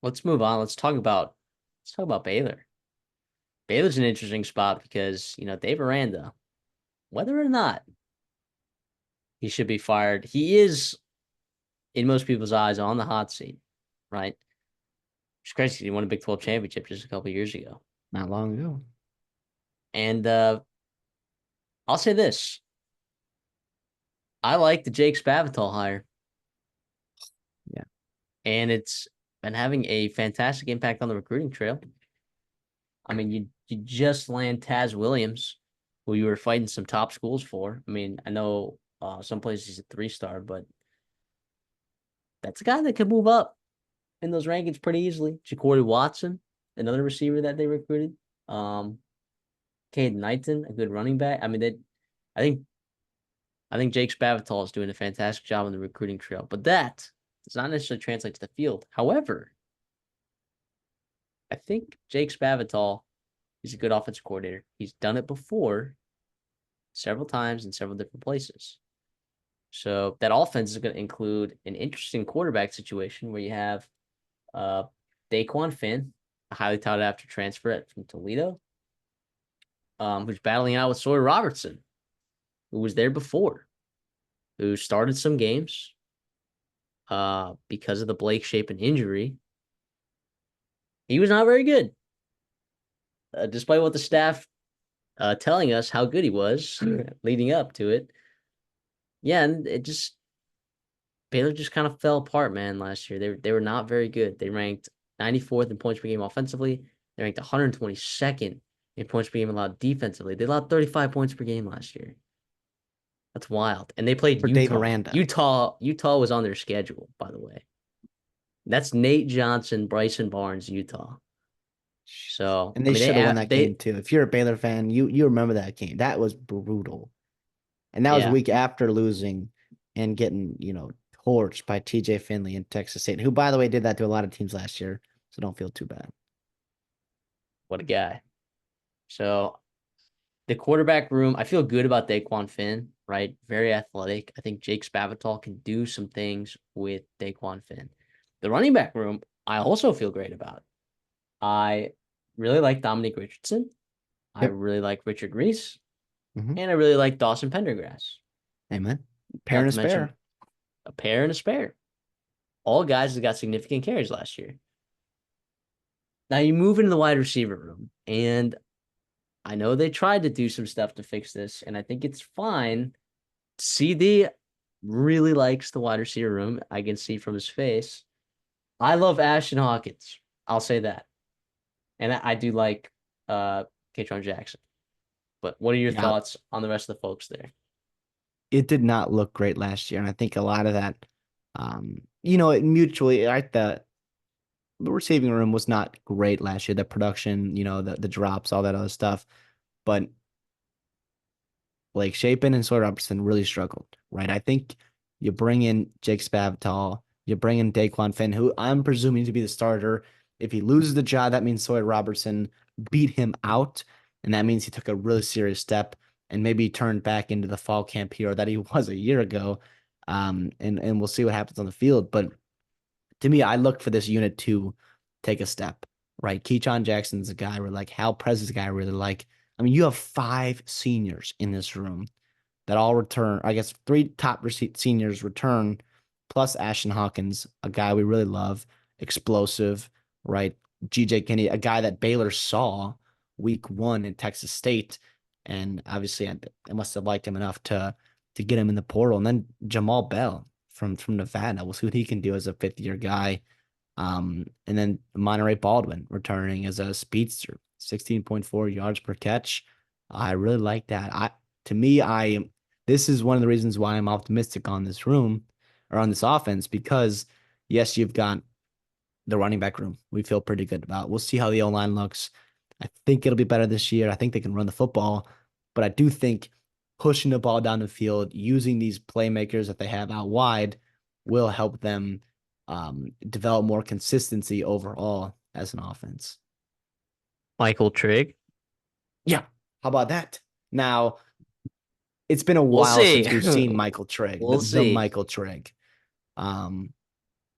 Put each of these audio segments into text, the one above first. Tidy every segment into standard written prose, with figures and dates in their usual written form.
let's move on. Let's talk about Baylor. Baylor's an interesting spot because, Dave Aranda, whether or not he should be fired, he is, in most people's eyes, on the hot seat, right? It's crazy. He won a Big 12 championship just a couple years ago. Not long ago. And I'll say this. I like the Jake Spavital hire, Yeah. and it's been having a fantastic impact on the recruiting trail. I mean, you just land Taz Williams, who you were fighting some top schools for. I mean, I know some places he's a 3-star, but that's a guy that could move up in those rankings pretty easily. Ja'Cory Watson, another receiver that they recruited. Cade Knighton, a good running back. I mean, I think I think Jake Spavital is doing a fantastic job on the recruiting trail, but that does not necessarily translate to the field. However, I think Jake Spavital is a good offensive coordinator. He's done it before several times in several different places. So that offense is going to include an interesting quarterback situation where you have Daquan Finn, a highly touted after transfer from Toledo, who's battling out with Sawyer Robertson, who was there before, who started some games because of the Blake Shapen injury. He was not very good, despite what the staff telling us how good he was leading up to it. Yeah, and Baylor just kind of fell apart, man, last year. They were not very good. They ranked 94th in points per game offensively. They ranked 122nd in points per game allowed defensively. They allowed 35 points per game last year. That's wild. And they played For Dave Utah. Aranda. Utah was on their schedule, by the way. That's Nate Johnson, Bryson Barnes, Utah. So, And I they mean, should have won that game they too. If you're a Baylor fan, you remember that game. That was brutal. And that was a yeah. week after losing and getting, torched by TJ Finley in Texas State, who, by the way, did that to a lot of teams last year. So don't feel too bad. What a guy. So the quarterback room, I feel good about Daquan Finn, right? Very athletic. I think Jake Spavital can do some things with Daquan Finn. The running back room, I also feel great about. I really like Dominic Richardson. I Yep. really like Richard Reese. Mm-hmm. And I really like Dawson Pendergrass. Amen. Pair Not and a to mention spare. a pair and a spare. All guys that got significant carries last year. Now you move into the wide receiver room, and I know they tried to do some stuff to fix this, and I think it's fine. CD really likes the wide receiver room. I can see from his face. I love Ashton Hawkins. I'll say that. And I do like Katron Jackson. But what are your Yeah, thoughts on the rest of the folks there? it did not look great last year. And I think a lot of that, it mutually, right? The receiving room was not great last year. The production, the drops, all that other stuff. But Blake Shapen and Sawyer Robertson really struggled, right? I think you bring in Jake Spavital, you bring in Daquan Finn, who I'm presuming to be the starter. If he loses the job, that means Sawyer Robertson beat him out, and that means he took a really serious step and maybe turned back into the fall camp hero that he was a year ago. And we'll see what happens on the field. But to me, I look for this unit to take a step, right? Keaton Jackson's a guy we're like, Hal Prez is a guy I really like. I mean, you have 5 seniors in this room that all return. I guess 3 top seniors return, plus Ashton Hawkins, a guy we really love, explosive, right? GJ Kinney, a guy that Baylor saw week 1 in Texas State. And obviously, I must have liked him enough to get him in the portal. And then Jamal Bell from Nevada. We'll see what he can do as a 5th-year guy. And then Monterey Baldwin returning as a speedster, 16.4 yards per catch. I really like that. To me, this is one of the reasons why I'm optimistic on this room or on this offense, because yes, you've got the running back room we feel pretty good about. We'll see how the O-line looks. I think it'll be better this year. I think they can run the football, but I do think pushing the ball down the field, using these playmakers that they have out wide will help them develop more consistency overall as an offense. Michael Trigg. Yeah. How about that? Now, it's been a We'll while see. since we've seen Michael Trigg, We'll the see. Michael Trigg. Um,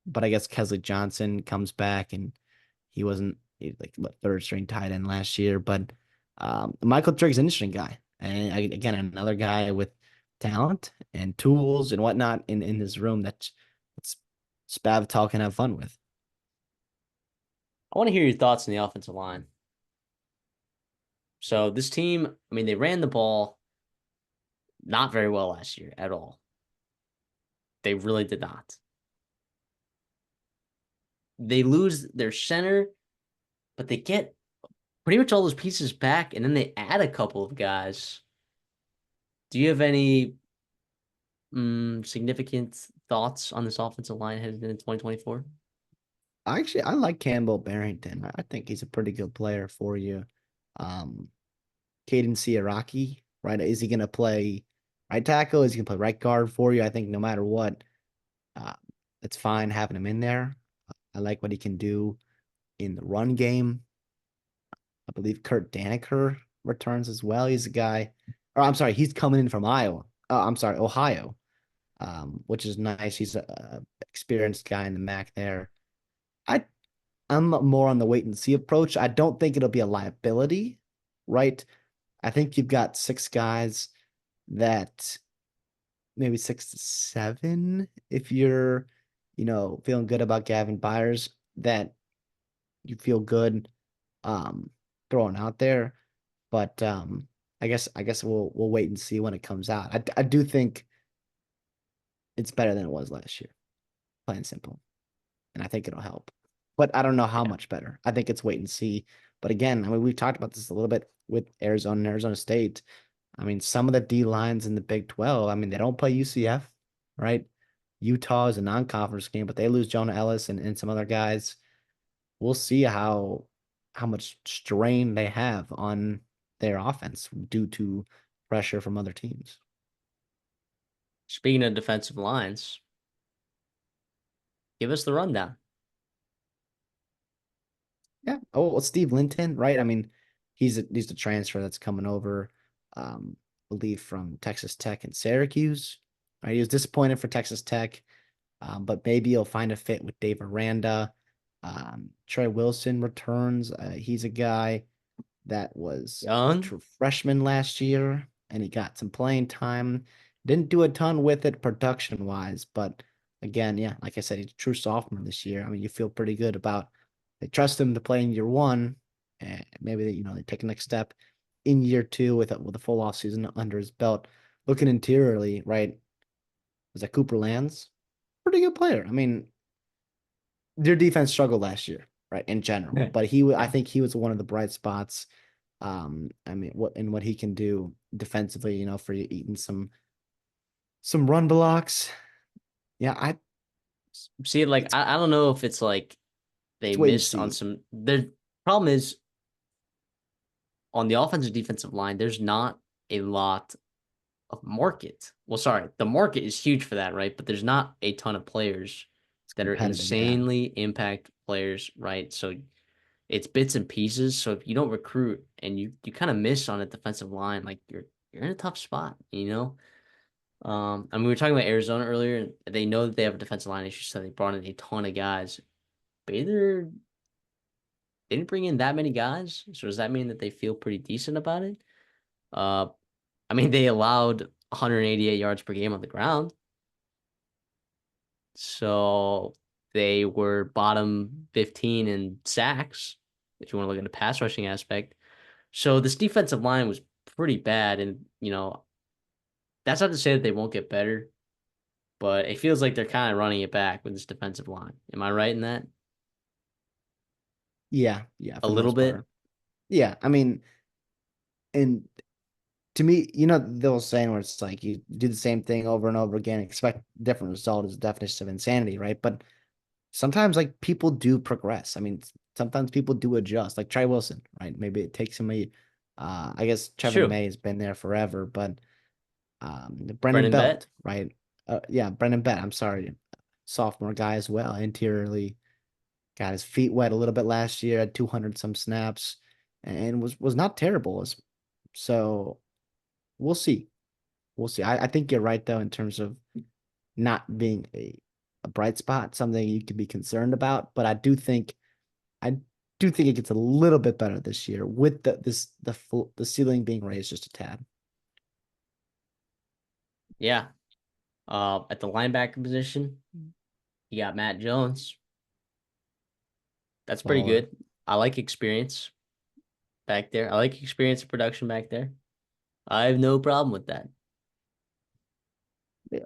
but I guess Kesley Johnson comes back and he wasn't like what third string tight end last year. But Michael Trigg's an interesting guy, and again another guy with talent and tools and whatnot in his room that's Spavital can have fun with. I want to hear your thoughts on the offensive line. So this team, I mean, they ran the ball not very well last year at all. They really did not. They lose their center, but they get pretty much all those pieces back, and then they add a couple of guys. Do you have any significant thoughts on this offensive line headed into 2024? I like Campbell Barrington. I think he's a pretty good player for you. Um, Caden Siaraki, right? Is he going to play right tackle? Is he going to play right guard for you? I think no matter what, uh, it's fine having him in there. I like what he can do in the run game. I believe Kurt Daniker returns as well. He's a guy, or I'm sorry, he's coming in from Iowa. I'm sorry, Ohio, which is nice. He's a experienced guy in the MAC there. I I'm more on the wait and see approach. I don't think it'll be a liability, right? I think you've got six guys that maybe 6 to 7 if you're, feeling good about Gavin Byers that you feel good um throwing out there. But I guess we'll wait and see when it comes out. I do think it's better than it was last year, plain and simple. And I think it'll help. But I don't know how Yeah. much better. I think it's wait and see. But again, I mean, we've talked about this a little bit with Arizona and Arizona State. I mean, some of the D lines in the Big 12, I mean, they don't play UCF, right? Utah is a non-conference game, but they lose Jonah Ellis and some other guys. We'll see how much strain they have on their offense due to pressure from other teams. Speaking of defensive lines, give us the rundown. Yeah. Oh, well, Steve Linton, right? I mean, he's the transfer that's coming over, I believe from Texas Tech and Syracuse. Right. He was disappointed for Texas Tech, but maybe he'll find a fit with Dave Aranda. Trey Wilson returns. He's a guy that was a Young, true freshman last year, and he got some playing time. Didn't do a ton with it production wise, but again, yeah, like I said, he's a true sophomore this year. I mean, you feel pretty good about they trust him to play in year one, and maybe they take a next step in year two with a full off season under his belt. Looking interiorly, right? Was that Cooper Lands? Pretty good player. I mean, their defense struggled last year, right? In general, but I think he was one of the bright spots. I mean, what he can do defensively, for you eating some run blocks. Yeah, I see, like it's I don't know if it's like they it's wait and missed on see. some. The problem is on the offensive defensive line. There's not a lot of market. Well, sorry, the market is huge for that, right? But there's not a ton of players It's that are competitive, yeah. insanely impact players, right? So it's bits and pieces. So if you don't recruit and you kind of miss on a defensive line, like you're in a tough spot, you know? I mean, we were talking about Arizona earlier, and they know that they have a defensive line issue, so they brought in a ton of guys. Baylor didn't bring in that many guys, so does that mean that they feel pretty decent about it? Uh, I mean, they allowed 188 yards per game on the ground, so they were bottom 15 in sacks, if you want to look at the pass rushing aspect. So this defensive line was pretty bad, and that's not to say that they won't get better, but it feels like they're kind of running it back with this defensive line. Am I right in that? Yeah, yeah, A for the little most bit? part. Yeah, I mean, and to me, the old saying where it's like you do the same thing over and over again, expect different result is the definition of insanity, right? But sometimes like people do progress. I mean, sometimes people do adjust, like Trey Wilson, right? Maybe it takes him I guess It's Trevin true. May has been there forever, but Brendan Brennan Bet? Belt, right? Yeah, Brendan Bett, I'm sorry, sophomore guy as well, interiorly got his feet wet a little bit last year, had 200 some snaps, and was not terrible. So we'll see. We'll see. I think you're right though in terms of not being a bright spot, something you could be concerned about. But I do think it gets a little bit better this year with the ceiling being raised just a tad. Yeah. At the linebacker position, you got Matt Jones. That's pretty Baller. good. I like experience back there. I like experience and production back there. I have no problem with that.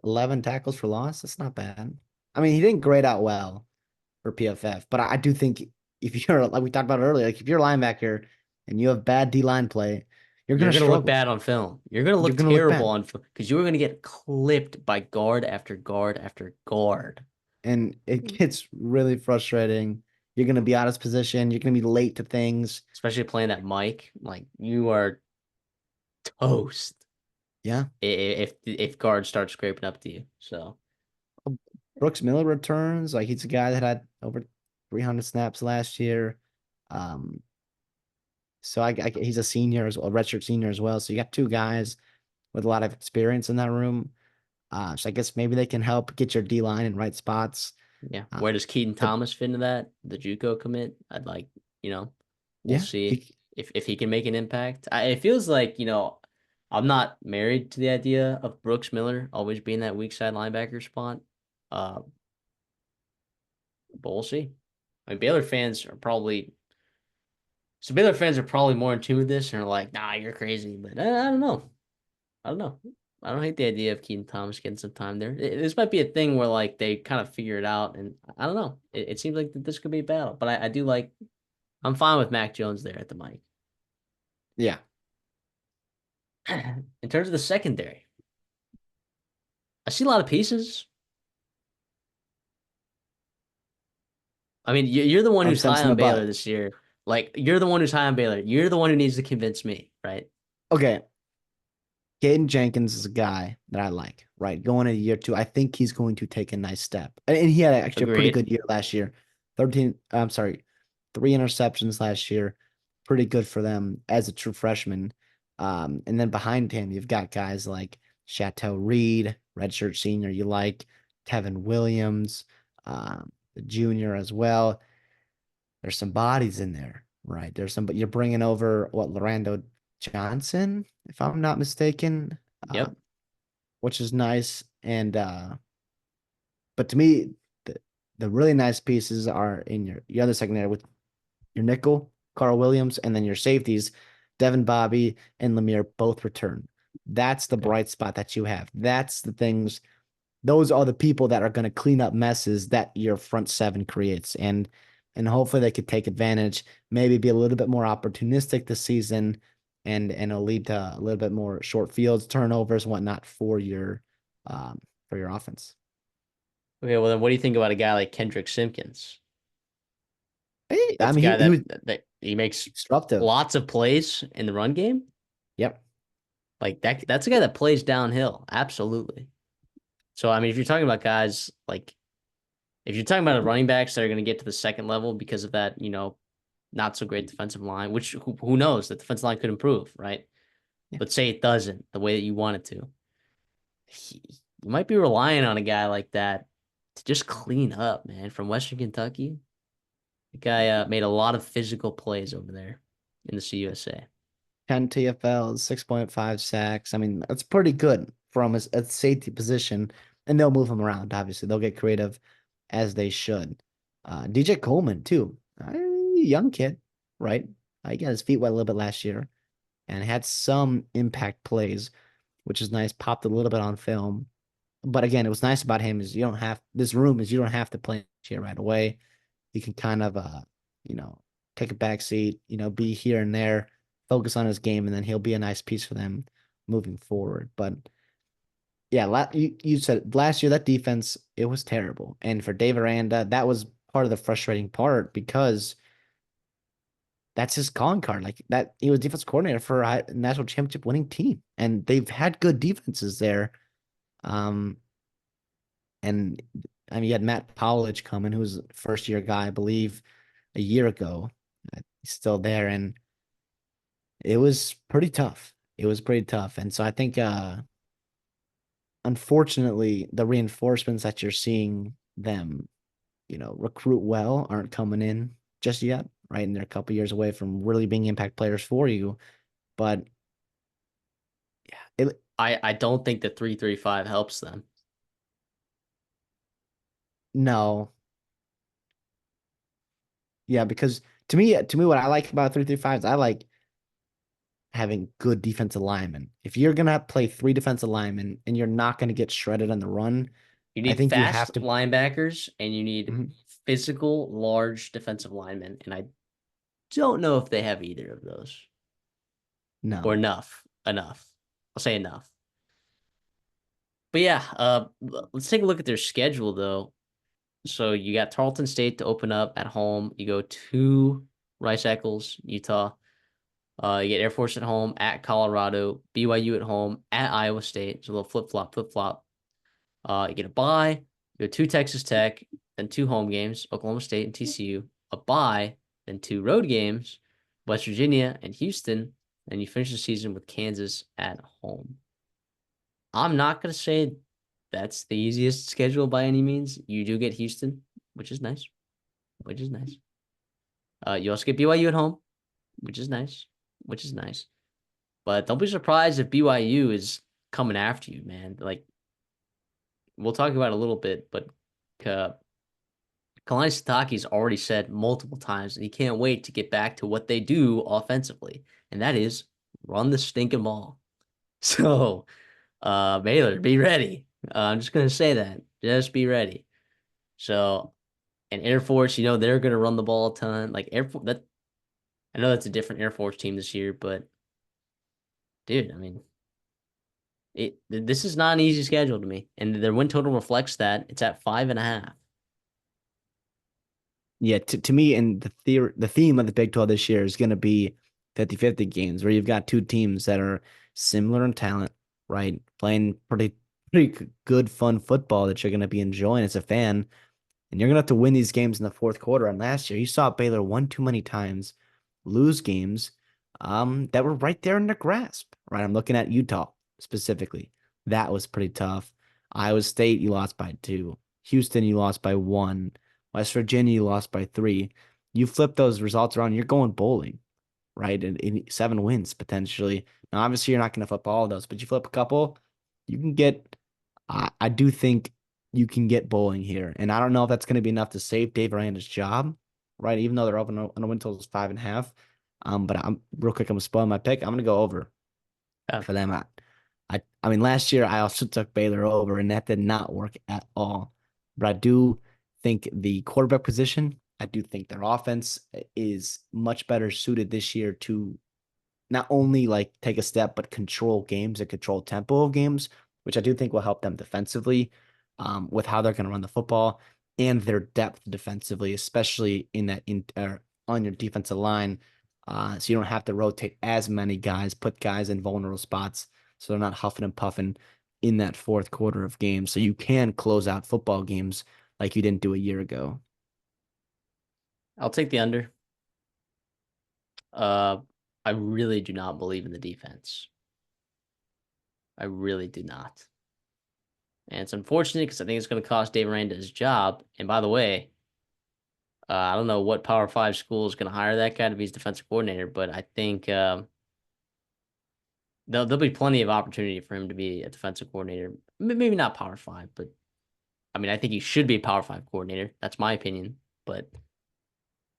11 tackles for loss. That's not bad. I mean, he didn't grade out well for PFF, but I do think if you're like we talked about earlier, like if you're a linebacker and you have bad D line play, you're You're gonna gonna look struggle. bad on film. You're gonna You're look gonna look terrible bad. on film because you are gonna get clipped by guard after guard after guard, And it gets really frustrating. You're going to be out of position. You're going to be late to things. especially playing that mic. Like you are toast Yeah. if guards start scraping up to you. So Brooks Miller returns. Like he's a guy that had over 300 snaps last year. Um, so he's a senior as well, a redshirt senior as well. So you got two guys with a lot of experience in that room. So I guess maybe they can help get your D line in right spots. yeah, Uh, where does Keaton but Thomas fit into that? The JUCO commit. I'd like, we'll yeah, see if he can make an impact. It feels like I'm not married to the idea of Brooks Miller always being that weak side linebacker spot. Uh, but we'll see. I mean, Baylor fans are probably more in tune with this and are like, nah, you're crazy. But I don't know. I don't know. I don't hate the idea of Keaton Thomas getting some time there. This might be a thing where like they kind of figure it out, and I don't know. It seems like this could be a battle, but I do like. I'm fine with Mac Jones there at the mic. yeah. In terms of the secondary, I see a lot of pieces. I mean, you're the one I'm who's high sensing on a Baylor but. this year. Like you're the one who's high on Baylor. You're the one who needs to convince me, right? Okay. Caden Jenkins is a guy that I like, right? Going into year two, I think he's going to take a nice step. And he had actually a pretty Agreed. good year last year. 13, I'm sorry, 3 interceptions last year. Pretty good for them as a true freshman. And then behind him, you've got guys like Chateau Reed, redshirt senior, you like Tevin Williams, the junior as well. There's some bodies in there, right? But you're bringing over what Lorando Johnson, if I'm not mistaken, uh, Yep. which is nice. And but to me, the really nice pieces are in your other secondary with your nickel, Carl Williams, and then your safeties, Devin Bobby and Lemire both return. That's the Yep. bright spot that you have. That's the things. Those are the people that are going to clean up messes that your front seven creates, and hopefully they could take advantage. Maybe be a little bit more opportunistic this season, and it'll lead to a little bit more short fields, turnovers, and whatnot for your offense. Okay. Well, then, what do you think about a guy like Kendrick Simpkins? I That's a mean, guy he was that he makes disruptive. lots of plays in the run game. Yep. Like that's a guy that plays downhill. Absolutely. So I mean, if you're talking about guys like if you're talking about running backs that are going to get to the second level because of that, not so great defensive line, which who knows, the defensive line could improve, right? Yeah. But say it doesn't the way that you want it to. You might be relying on a guy like that to just clean up, man, from Western Kentucky. The guy made a lot of physical plays over there in the CUSA. 10 TFLs, 6.5 sacks. I mean, that's pretty good from a safety position. And they'll move him around, obviously. They'll get creative as they should. DJ Coleman, too. Young kid, right? He got his feet wet a little bit last year and had some impact plays, which is nice. Popped a little bit on film. But again, it was nice about him is you don't have to play here right away. You can kind of you know, take a back seat, be here and there, focus on his game, and then he'll be a nice piece for them moving forward. But yeah, you said last year that defense, it was terrible. And for Dave Aranda, that was part of the frustrating part because that's his calling card. Like that, he was defense coordinator for a national championship winning team, and they've had good defenses there. Um, and I mean, you had Matt Powledge coming, who was a first year guy, I believe, a year ago. He's still there, and it was pretty tough. It was pretty tough. And so I think unfortunately the reinforcements that you're seeing them, recruit well aren't coming in just yet, right? And they're a couple years away from really being impact players for you. But yeah, I don't think the 3-3-5 helps them. no, yeah, because to me, what I like about 3-3-5 is I like having good defensive linemen. If you're gonna play three defensive linemen and you're not gonna get shredded on the run, You I need think you fast have to. linebackers and you need Mhm. physical, large defensive linemen. And I don't know if they have either of those or No. enough. Enough. I'll say enough. But yeah, let's take a look at their schedule though. So you got Tarleton State to open up at home. You go to Rice Eccles, Utah. You get Air Force at home, at Colorado, BYU at home, at Iowa State. So a little flip flop. You get a bye. You go to Texas Tech, then two home games, Oklahoma State and TCU. A bye, then two road games, West Virginia and Houston. And you finish the season with Kansas at home. I'm not gonna say that's the easiest schedule by any means. You do get Houston, which is nice, which is nice. You also get BYU at home, which is nice, which is nice. But don't be surprised if BYU is coming after you, man. Like we'll talk about it a little bit, but uh, Kalani Sitake's already said multiple times that he can't wait to get back to what they do offensively, and that is run the stinking ball. So, Baylor, be ready. I'm just gonna say that. Just be ready. So, and Air Force, they're gonna run the ball a ton. Like Air Force, that I know that's a different Air Force team this year, but dude, I mean, this is not an easy schedule to me, and their win total reflects that. It's at 5.5. Yeah, to me, and the theme of the Big 12 this year is going to be 50-50 games where you've got two teams that are similar in talent, right? Playing pretty good, fun football that you're going to be enjoying as a fan. And you're going to have to win these games in the fourth quarter. And last year, you saw Baylor one too many times lose games that were right there in their grasp, right? I'm looking at Utah specifically. That was pretty tough. Iowa State, you lost by 2. Houston, you lost by 1. West Virginia, you lost by 3. You flip those results around, you're going bowling, right? In 7 wins potentially. Now, obviously, you're not going to flip all of those, but you flip a couple, you can get. I do think you can get bowling here, and I don't know if that's going to be enough to save Dave Aranda's job, right? Even though they're open on a win total is 5.5. But I'm real quick. I'm gonna spoil my pick. I'm gonna go over Yeah. for them. I mean, last year I also took Baylor over, and that did not work at all. But I do think the quarterback position, I do think their offense is much better suited this year to not only like take a step, but control games and control tempo of games, which I do think will help them defensively with how they're going to run the football and their depth defensively, especially on your defensive line. So you don't have to rotate as many guys, put guys in vulnerable spots so they're not huffing and puffing in that fourth quarter of games. So you can close out football games like you didn't do a year ago. I'll take the under. Uh, I really do not believe in the defense. I really do not. And it's unfortunate because I think it's going to cost Dave Aranda his job. And by the way, I don't know what Power Five school is going to hire that guy to be his defensive coordinator, but I think there'll be plenty of opportunity for him to be a defensive coordinator. Maybe not Power Five, but I mean, I think he should be a Power Five coordinator. That's my opinion, but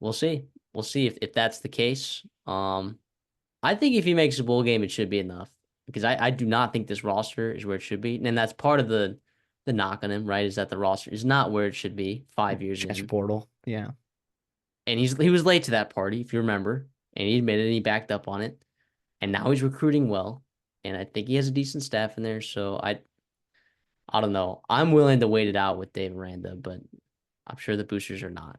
we'll see. We'll see if that's the case. I think if he makes a bowl game, it should be enough because I do not think this roster is where it should be, and that's part of the knock on him, right? Is that the roster is not where it should be 5 years Stretch in, portal. Yeah. and he was late to that party, if you remember, and he admitted and he backed up on it, and now he's recruiting well, and I think he has a decent staff in there, so I don't know. I'm willing to wait it out with Dave Aranda, but I'm sure the boosters are not.